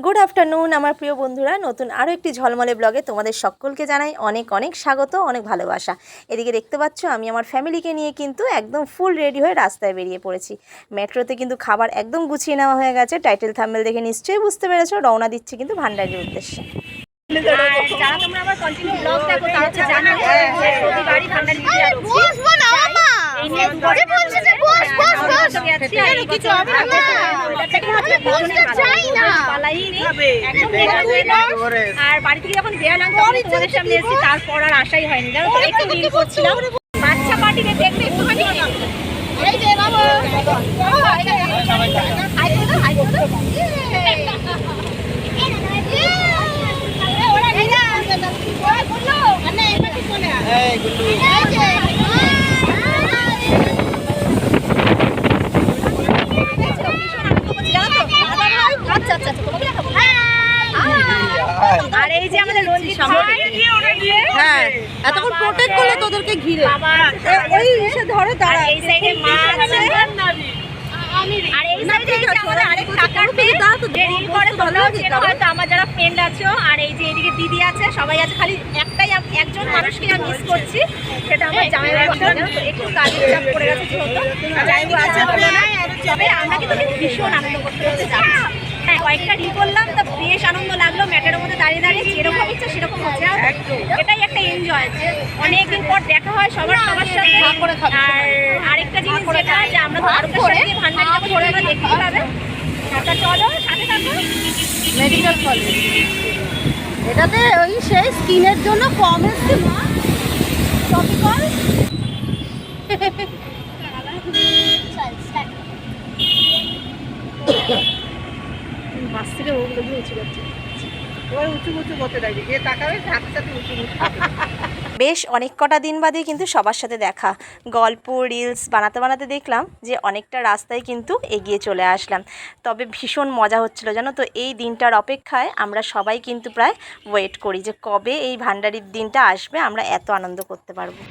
Good afternoon আমার প্রিয় বন্ধুরা, নতুন আরও একটি ঝলমলে ব্লগে তোমাদের সকলকে জানাই অনেক অনেক স্বাগত, অনেক ভালোবাসা। এদিকে দেখতে পাচ্ছ আমি আমার ফ্যামিলিকে নিয়ে কিন্তু একদম ফুল রেডি হয়ে রাস্তায় বেরিয়ে পড়েছি। মেট্রোতে কিন্তু খাবার একদম গুছিয়ে নেওয়া হয়ে গেছে। টাইটেল থাম্বনেল দেখে নিশ্চয়ই বুঝতে পেরেছো, রওনা দিচ্ছি কিন্তু ভান্ডারির উদ্দেশ্যে। যারা তোমরা আমার কন্টিনিউ ব্লগ দেখো তারা তো জানো যে প্রতিবারই ভান্ডারি দিতে যাচ্ছি। এই নিয়ে দুবারে বলছে যে বস বস বস এর কিছু হবে না, এটা থেকে হচ্ছে বসতে চাই না, পালাই নেই একদম করে। আর বাড়ি থেকে যখন বেরোলাম তোমাদের সামনে এসেছি, তারপর আর আশাই হয়নি, জানো তো। একটু রিল করছিলাম, বাচ্চা পার্টিতে দেখতে একটুখানি এই যে বাবা হাই করো হাই করো। আর এই যে আমাদের রঞ্জিত হ্যাঁ এতক্ষণ প্রোটেক্ট করলো তোদেরকে ঘিরে, ওই এসে ধরে দাঁড়া। এই সাইডে মা আছে, আর এই সাইডে এই যে আমাদের আরেক কাকার মেয়ে যে রিল করে, তোমরাও চেনো হয়তো আমার যারা ফ্রেন্ড আছো। আর এই যে এদিকে দিদি আছে, সবাই আছে, খালি একজন মানুষকে আমি মিস করছি, সেটা আমার জামাইবাবু। একটু কাজের চাপ পড়ে গেছে যেহেতু, জামাইবাবু আছে বলে না। তবে আমরা কিন্তু ভীষণ আনন্দ করতে করতে যাচ্ছি। হ্যাঁ, কয়েকটা রিল করলাম, তো বেশ আনন্দ লাগলো। ম্যাটের মধ্যে দাঁড়িয়ে দাঁড়িয়ে যেরকম ইচ্ছা সেরকম হচ্ছে, এটাই একটা এনজয়, যে অনেকদিন পর দেখা হয় সবার সাথে। আর আরেকটা জিনিস যেটা, যে আমরা ভারতের সাথে ভান্ডারিটা করে আমরা দেখতেই পাবে। তা চলো সাথে থাকো। মেডিকেল কলেজ এটাতে ওই সেই স্কিনের জন্য কম এসছে মা টপিকল। বাস থেকে ওগুলো উঁচু করছে, ওই উঁচু উঁচু করতে দেখবি, যে তাকাবে সাথে সাথে উঁচু উঁচু। বেশ অনেক কটা দিন বাদে কিন্তু সবার সাথে দেখা, গল্প রিলস বানাতে বানাতে দেখলাম যে অনেকটা রাস্তায় কিন্তু এগিয়ে চলে আসলাম। তবে ভীষণ মজা হচ্ছিল, জানো তো। এই দিনটার অপেক্ষায় আমরা সবাই কিন্তু প্রায় ওয়েট করি, যে কবে এই ভান্ডারির দিনটা আসবে, আমরা এত আনন্দ করতে পারবো।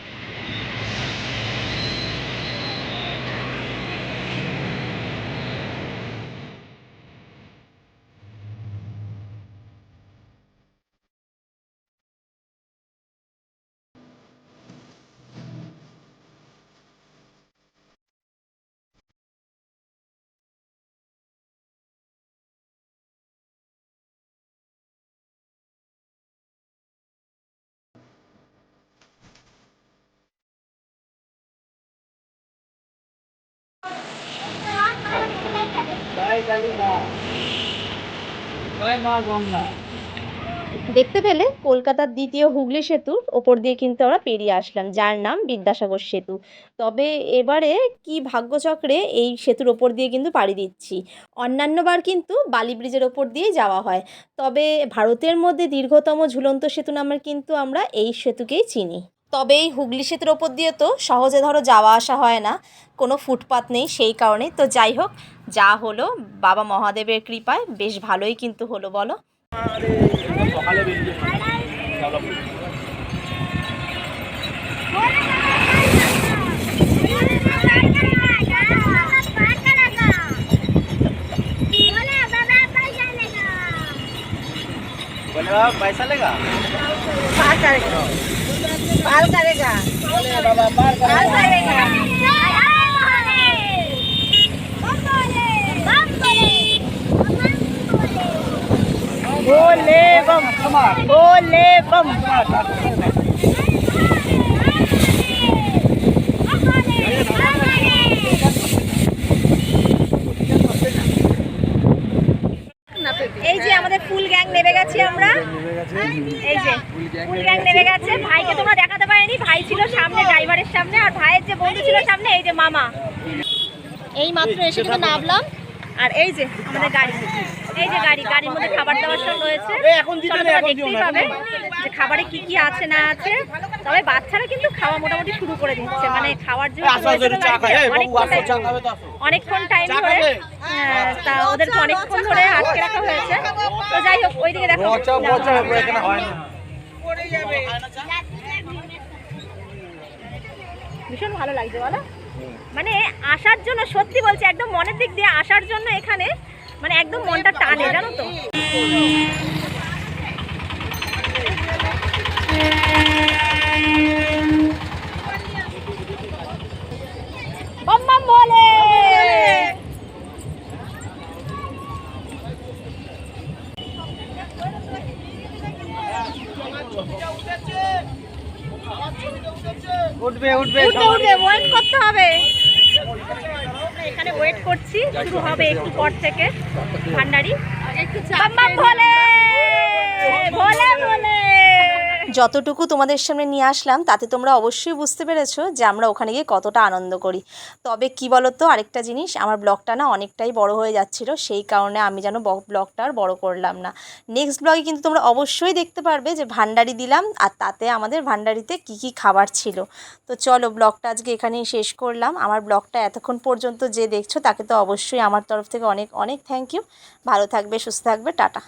দেখতে পেলে কলকাতার দ্বিতীয় হুগলি সেতুর ওপর দিয়ে কিন্তু আমরা পেরিয়ে আসলাম, যার নাম বিদ্যাসাগর সেতু। তবে এবারে কি ভাগ্যচক্রে এই সেতুর ওপর দিয়ে কিন্তু পাড়ি দিচ্ছি। অন্যান্যবার কিন্তু বালি ব্রিজের ওপর দিয়ে যাওয়া হয়, তবে ভারতের মধ্যে দীর্ঘতম ঝুলন্ত সেতু নামে কিন্তু আমরা এই সেতুকেই চিনি। তবে এই হুগলি সেতুর ওপর দিয়ে তো সহজে ধরো যাওয়া আসা হয় না, কোনো ফুটপাত নেই, সেই কারণেই। তো যাই হোক, যা হলো বাবা মহাদেবের কৃপায় বেশ ভালোই কিন্তু হলো, বলো। पैसा लेगा पार करेगा, पार करेगा, पार करेगा। बोले बम, बोले बम। এই যে আমাদের ফুল গ্যাং নেমে গেছি আমরা। এই যে ফুল গ্যাং নেমে গেছে। ভাইকে তোমরা দেখাতে পারিনি, ভাই ছিল সামনে ড্রাইভারের সামনে, আর ভাইয়ের যে বন্ধু ছিল সামনে, এই যে মামা। এই মাত্র এসে কিন্তু নামলাম। আর এই যে আমাদের গাড়ি, এই যে গাড়ির মধ্যে খাবার দাবার সব রয়েছে। তোমরা দেখতেই পাবে যে খাবারে কি কি আছে না আছে। তবে বাচ্চারা কিন্তু খাওয়া মোটামুটি শুরু করে দিচ্ছে, মানে খাওয়ার জন্য অনেকক্ষণ টাইম ধরে, তা ওদেরকে অনেকক্ষণ ধরে আটকে রাখা হয়েছে। তো যাই হোক, ওইদিকে দেখো ভীষণ ভালো লাগছে, বলো। মানে আসার জন্য, সত্যি বলছি, একদম মনের দিক দিয়ে আসার জন্য এখানে মানে একদম মনটা টানে, জানো তো। উঠবে ওয়েট করতে হবে। আমরা এখানে ওয়েট করছি, শুরু হবে একটু পর থেকে ভান্ডারি। বাম্বাম ভোলে ভোলে ভোলে। যতটুকু তোমাদের সামনে নিয়ে আসলাম তাতে তোমরা অবশ্যই বুঝতে পেরেছো যে আমরা ওখানে গিয়ে কতটা আনন্দ করি। তবে কি বলো তো, আরেকটা জিনিস, আমার ব্লগটা না অনেকটাই বড় হয়ে যাচ্ছিল, সেই কারণে আমি যেন ব্লগটা আর বড় করলাম না। নেক্সট ব্লগে কিন্তু তোমরা অবশ্যই দেখতে পারবে যে ভান্ডারি দিলাম আর তাতে আমাদের ভান্ডারিতে কি কি খাবার ছিল। তো চলো, ব্লগটা আজকে এখানেই শেষ করলাম। আমার ব্লগটা এতক্ষণ পর্যন্ত যে দেখছো তাকে তো অবশ্যই আমার তরফ থেকে অনেক অনেক থ্যাংক ইউ। ভালো থাকবে, সুস্থ থাকবে, টাটা।